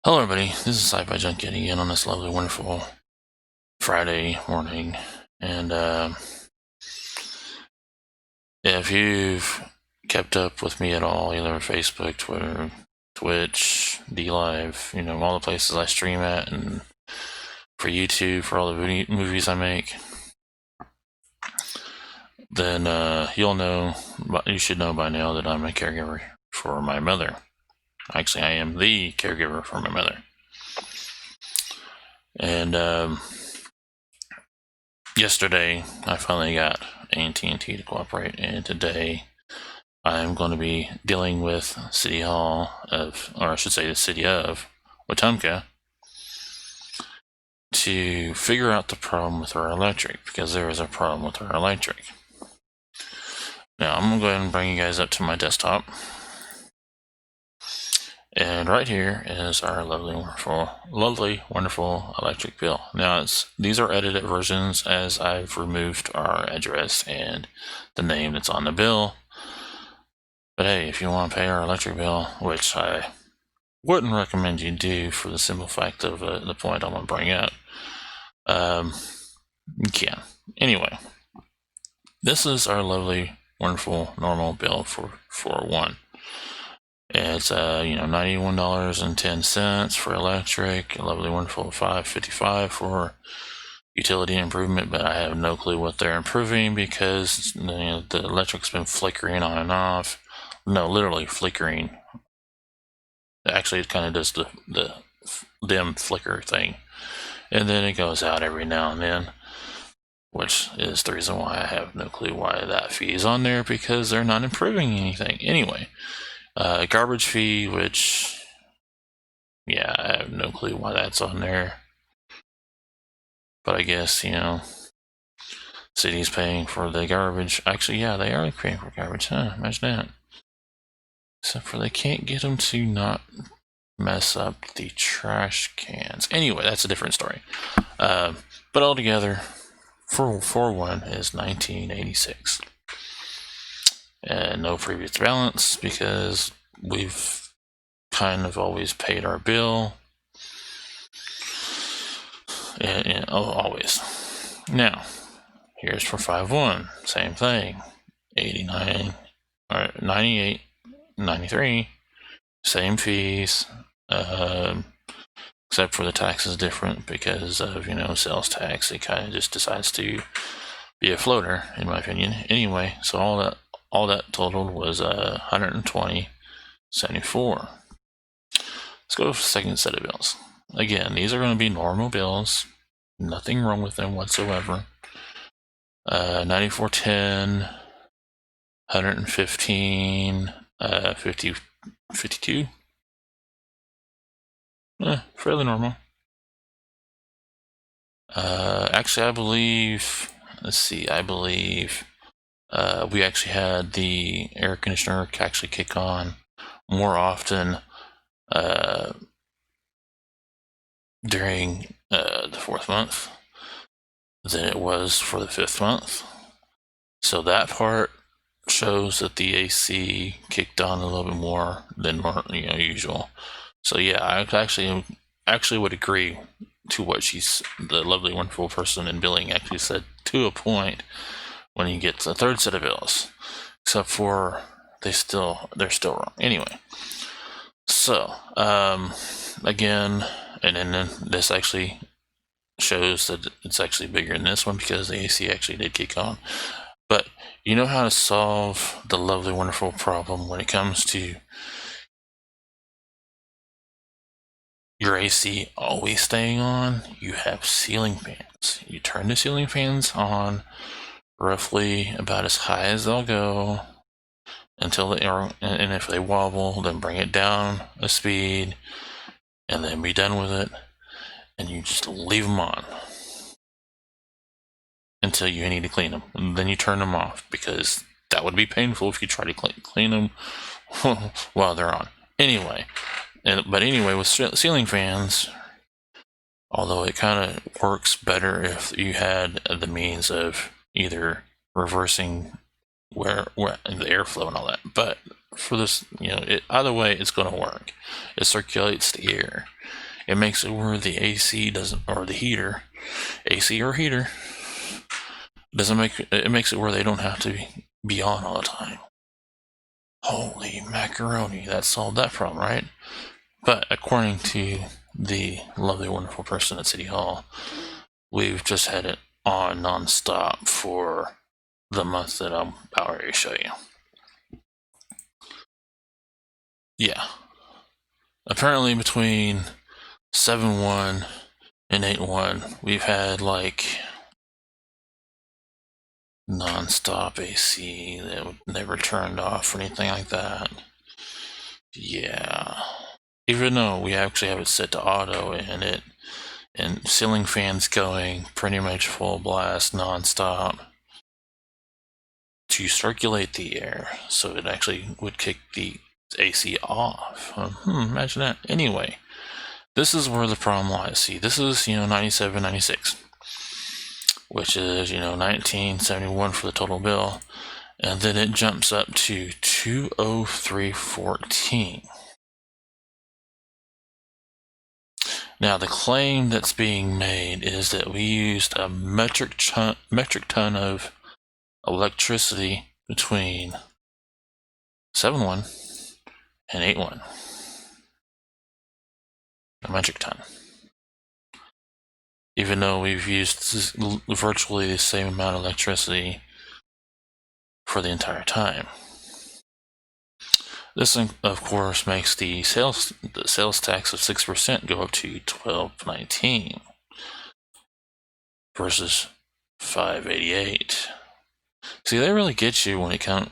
Hello everybody, this is Sci-Fi Junkie again on this lovely, wonderful Friday morning. And if you've kept up with me at all, either Facebook, Twitter, Twitch, DLive, all the places I stream at, and for YouTube, for all the movies I make, then you should know by now that I'm a caregiver for my mother. Actually, I am the caregiver for my mother. And yesterday, I finally got AT&T to cooperate, and today I'm going to be dealing with the City of Wetumka, to figure out the problem with our electric, because there is a problem with our electric. Now, I'm going to go ahead and bring you guys up to my desktop. And right here is our lovely, wonderful electric bill. Now, these are edited versions, as I've removed our address and the name that's on the bill. But hey, if you want to pay our electric bill, which I wouldn't recommend you do for the simple fact of the point I'm going to bring up, you can. Anyway, this is our lovely, wonderful, normal bill for 1. It's $91.10 for electric, a lovely, wonderful $5.55 for utility improvement, but I have no clue what they're improving, because the electric's been flickering on and off. No, literally flickering. Actually, it kind of does the dim flicker thing, and then it goes out every now and then, which is the reason why I have no clue why that fee is on there, because they're not improving anything. Anyway, garbage fee, which, yeah, I have no clue why that's on there. But I guess, city's paying for the garbage. Actually, yeah, they are paying for garbage, huh? Imagine that. Except for they can't get them to not mess up the trash cans. Anyway, that's a different story. But altogether, for 1 is $19.86. And no previous balance, because we've kind of always paid our bill. And always. Now, here's for 5/1, same thing. 89, or 98, 93, same fees, except for the tax is different because of, sales tax. It kind of just decides to be a floater, in my opinion. Anyway, so all that totaled was $120.74. Let's go to the second set of bills. Again, these are going to be normal bills. Nothing wrong with them whatsoever. $94.10, $115, $52. Fairly normal. Actually, I believe we actually had the air conditioner actually kick on more often during the 4th month than it was for the 5th month. So that part shows that the AC kicked on a little bit more than usual. So yeah, I actually would agree to what the lovely, wonderful person in billing actually said, to a point, when you get the 3rd set of bills. Except for they're still wrong. Anyway, so again, and then this actually shows that it's actually bigger than this one, because the AC actually did kick on. But you know how to solve the lovely, wonderful problem when it comes to your AC always staying on? You have ceiling fans. You turn the ceiling fans on roughly about as high as they'll go until and if they wobble, then bring it down a speed, and then be done with it, and you just leave them on until you need to clean them, and then you turn them off, because that would be painful if you try to clean them while they're on. Anyway, with ceiling fans, although it kind of works better if you had the means of either reversing where the airflow and all that, but for this, either way, it's going to work. It circulates the air. It makes it where the AC doesn't, or the heater, AC or heater, doesn't make it makes it where they don't have to be on all the time. Holy macaroni, that solved that problem, right? But according to the lovely, wonderful person at City Hall, we've just had it on nonstop for the month that I'm about ready to show you. Yeah. Apparently between 7.1 and 8.1, we've had like non-stop AC that never turned off or anything like that. Yeah. Even though we actually have it set to auto and ceiling fans going pretty much full blast non-stop to circulate the air, so it actually would kick the AC off. Imagine that. Anyway, this is where the problem lies. See, this is 97, 96, which is 1971 for the total bill, and then it jumps up to 203.14. Now, the claim that's being made is that we used a metric ton of electricity between 7.1 and 8.1. A metric ton. Even though we've used virtually the same amount of electricity for the entire time. This, of course, makes the sales tax of 6% go up to $12.19 versus $5.88. See, they really get you when it comes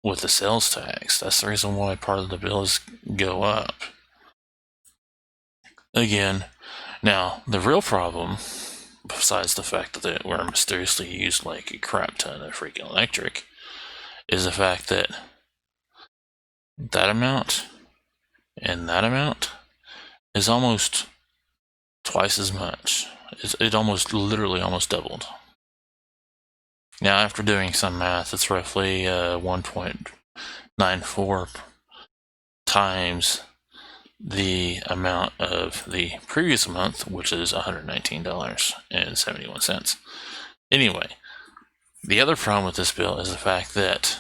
with the sales tax. That's the reason why part of the bills go up. Again, now the real problem, besides the fact that we're mysteriously used like a crap ton of freaking electric, is the fact that that amount and that amount is almost twice as much. It literally almost doubled. Now, after doing some math, it's roughly 1.94 times the amount of the previous month, which is $119.71. Anyway, the other problem with this bill is the fact that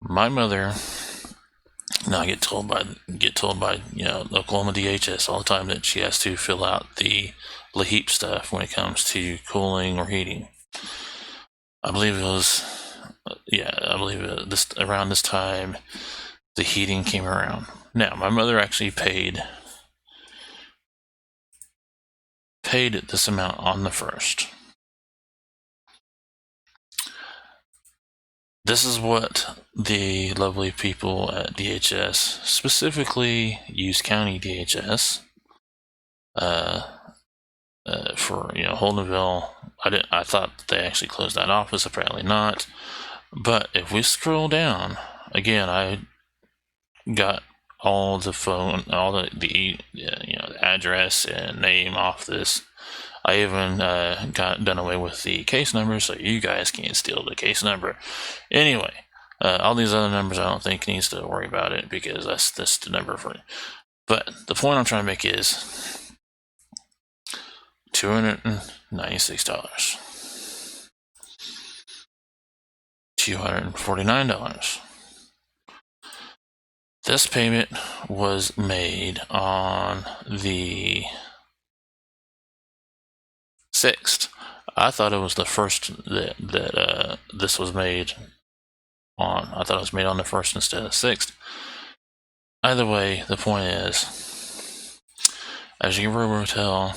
my mother, now I get told by Oklahoma DHS all the time that she has to fill out the LAHEAP stuff when it comes to cooling or heating. I believe it was, around this time the heating came around. Now, my mother actually paid this amount on the 1st. This is what the lovely people at DHS, specifically Hughes County DHS, for Holdenville. I thought they actually closed that office. Apparently not. But if we scroll down again, I got all the the address and name off this. I even got done away with the case number, so you guys can't steal the case number. Anyway, all these other numbers I don't think needs to worry about it, because that's the number for it. But the point I'm trying to make is $296, $249. This payment was made on the 6th. I thought it was the 1st that this was made on. I thought it was made on the 1st instead of the 6th. Either way, the point is, as you can probably tell,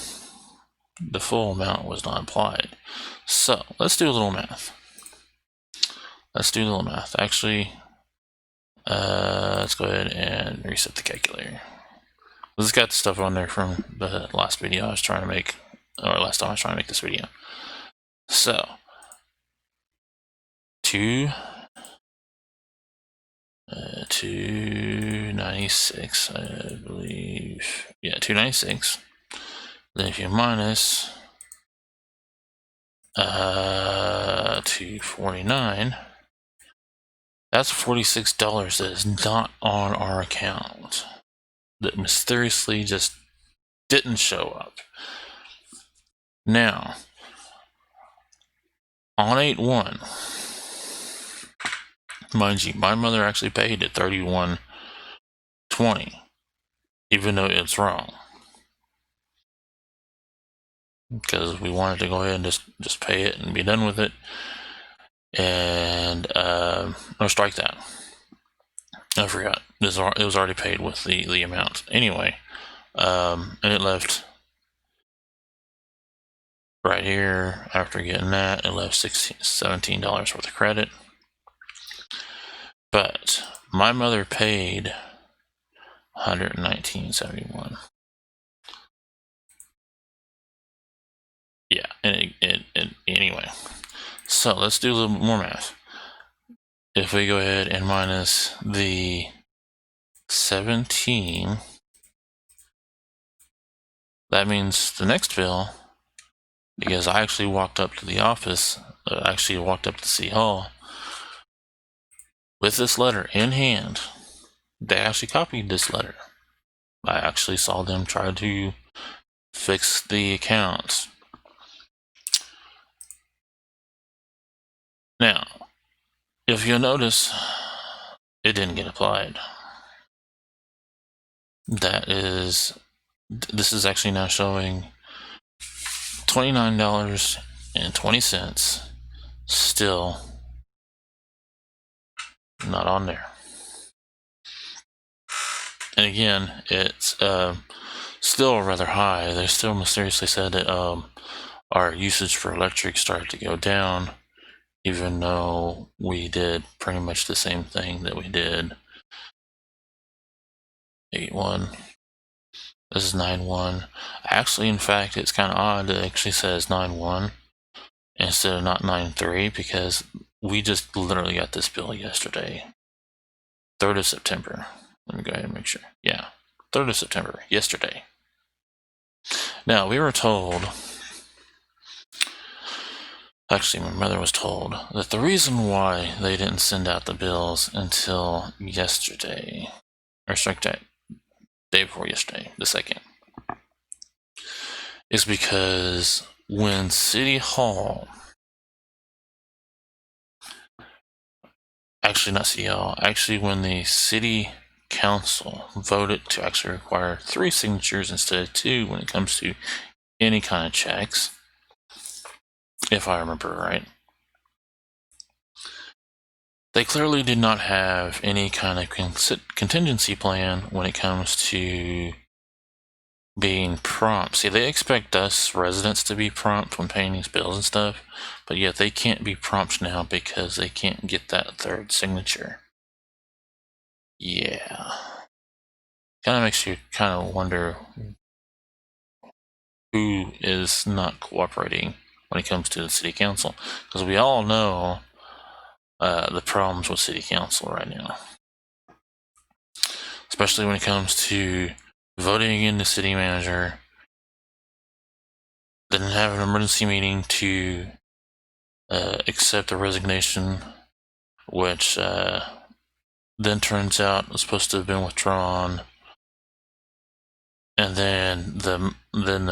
the full amount was not applied. So let's do a little math. Actually, let's go ahead and reset the calculator. This has got the stuff on there from the last video I was trying to make, or last time I was trying to make this video. So, 296, I believe. Yeah, 296. Then if you minus 249, That's $46 that is not on our account, that mysteriously just didn't show up. Now, on 8/1, mind you, my mother actually paid at $31.20, even though it's wrong, because we wanted to go ahead and just pay it and be done with it, and or strike that. I forgot. It was already paid with the amount anyway, and it left right here. After getting that, it left $17 worth of credit. But my mother paid $119.71. Yeah, and anyway. So let's do a little more math. If we go ahead and minus the 17, that means the next bill, because I actually walked up to the office, walked up to City Hall with this letter in hand. They actually copied this letter. I actually saw them try to fix the accounts. Now, if you'll notice, it didn't get applied. This is actually now showing $29.20, still not on there. And again, it's still rather high. They still mysteriously said that our usage for electric started to go down, even though we did pretty much the same thing that we did 8/1. This is 9/1. Actually, in fact, it's kind of odd that it actually says 9/1 instead of not 9/3, because we just literally got this bill yesterday, 3rd of September. Let me go ahead and make sure. Yeah, 3rd of September, yesterday. Now, we were told, actually my mother was told, that the reason why they didn't send out the bills until yesterday, or strike that day before yesterday, the 2nd, is because when City Hall, actually not City Hall, actually when the City Council voted to actually require 3 signatures instead of 2 when it comes to any kind of checks, if I remember right, they clearly did not have any kind of contingency plan when it comes to being prompt. See, they expect us residents to be prompt when paying these bills and stuff, but yet they can't be prompt now because they can't get that 3rd signature. Yeah. Kind of makes you kind of wonder who is not cooperating when it comes to the city council, because we all know the problems with city council right now, especially when it comes to voting in the city manager, then have an emergency meeting to accept the resignation, which then turns out was supposed to have been withdrawn, and then the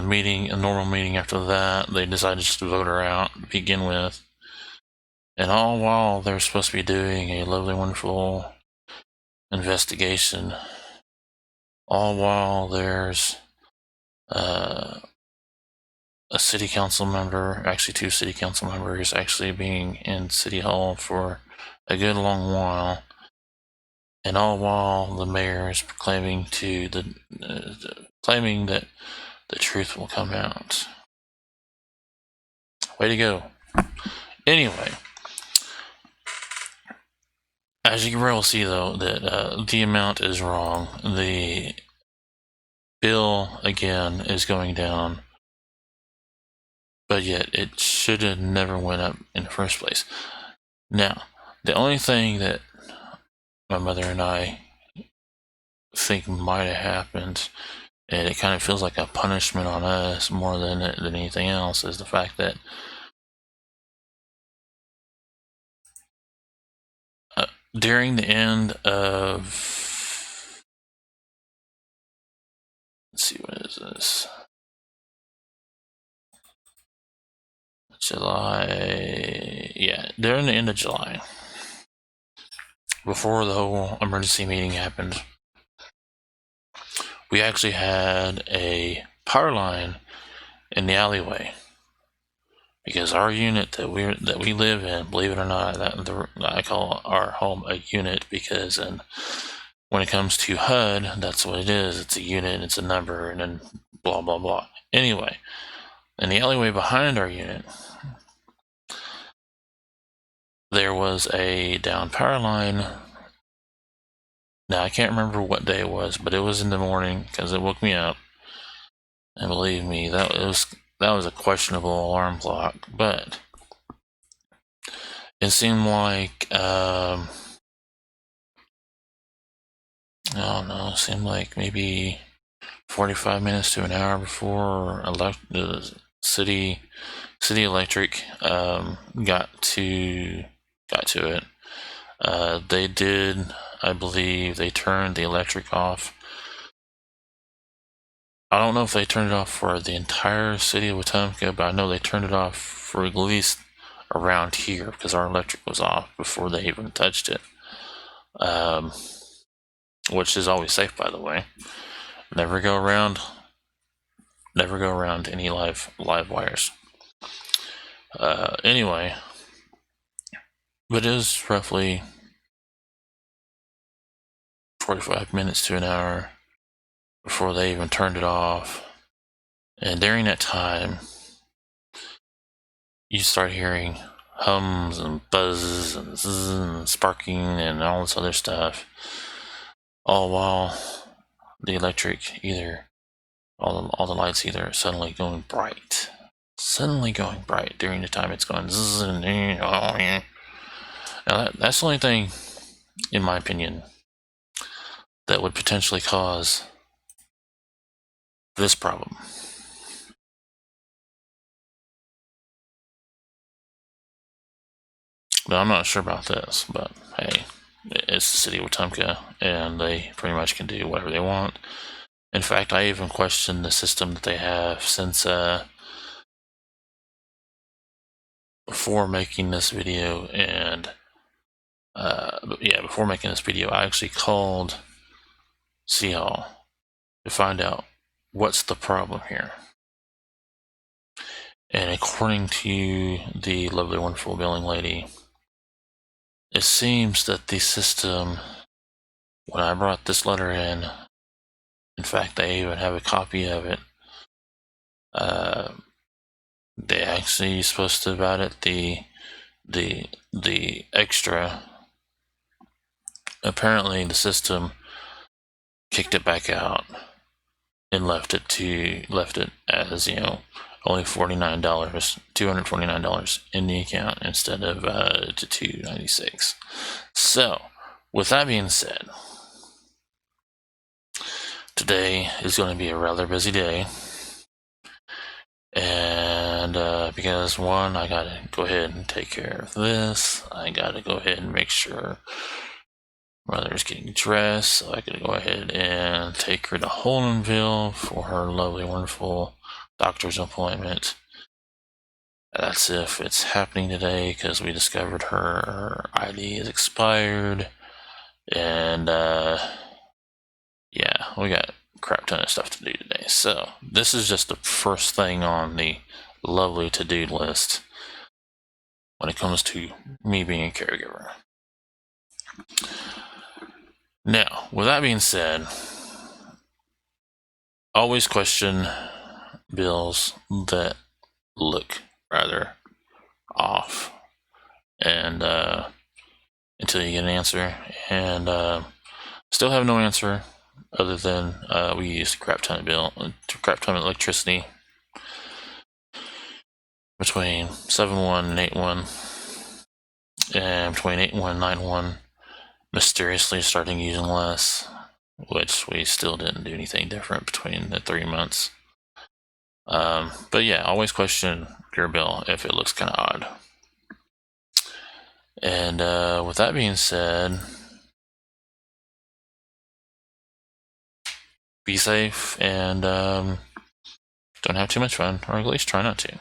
meeting, a normal meeting after that, they decided just to vote her out to begin with. And all while they're supposed to be doing a lovely, wonderful investigation, all while there's a city council member, actually 2 city council members, actually being in City Hall for a good long while, and all while the mayor is claiming that the truth will come out. Way to go. Anyway, as you can really see, though, that the amount is wrong. The bill, again, is going down, but yet it should have never went up in the first place. Now, the only thing that my mother and I think might have happened, and it kind of feels like a punishment on us more than anything else, is the fact that during the end of, let's see, what is this? July, yeah, during the end of July, before the whole emergency meeting happened, we actually had a power line in the alleyway, because our unit that we live in, believe it or not, I call our home a unit, because when it comes to HUD, that's what it is. It's a unit, it's a number, and then blah blah blah. Anyway, in the alleyway behind our unit, there was a down power line. Now I can't remember what day it was, but it was in the morning, because it woke me up. And believe me, that was a questionable alarm clock, but it seemed like I don't know, it seemed like maybe 45 minutes to an hour before the city electric got to it. They did, I believe, they turned the electric off. I don't know if they turned it off for the entire city of Wetumka, but I know they turned it off for at least around here, because our electric was off before they even touched it. Which is always safe, by the way. Never go around any live wires. Anyway, but it was roughly 45 minutes to an hour before they even turned it off. And during that time, you start hearing hums and buzzes and zzz and sparking and all this other stuff, all while the electric all the lights either suddenly going bright during the time it's going zzz and oh yeah. Now that's the only thing, in my opinion, that would potentially cause this problem. But I'm not sure about this, but hey, it's the city of Wetumka, and they pretty much can do whatever they want. In fact, I even questioned the system that they have since before making this video, and before making this video, I actually called City Hall to find out what's the problem here. And according to the lovely, wonderful billing lady, it seems that the system, when I brought this letter in fact, I even have a copy of it. They actually supposed to about it the extra. Apparently, the system kicked it back out and left it as only $49, $249 in the account instead of to $296. So, with that being said, today is going to be a rather busy day, and because one, I gotta go ahead and take care of this. I gotta go ahead and make sure mother's getting dressed, so I gotta go ahead and take her to Holdenville for her lovely, wonderful doctor's appointment. That's if it's happening today, because we discovered her ID is expired, and yeah, we got a crap ton of stuff to do today. So this is just the first thing on the lovely to-do list when it comes to me being a caregiver. Now, with that being said, always question bills that look rather off, and until you get an answer, and still have no answer other than we used a crap ton of electricity between 7-1 and 8-1, and between 8-1 and 9-1 mysteriously starting using less, which we still didn't do anything different between the 3 months. But yeah, always question your bill if it looks kind of odd. And with that being said, be safe and don't have too much fun, or at least try not to.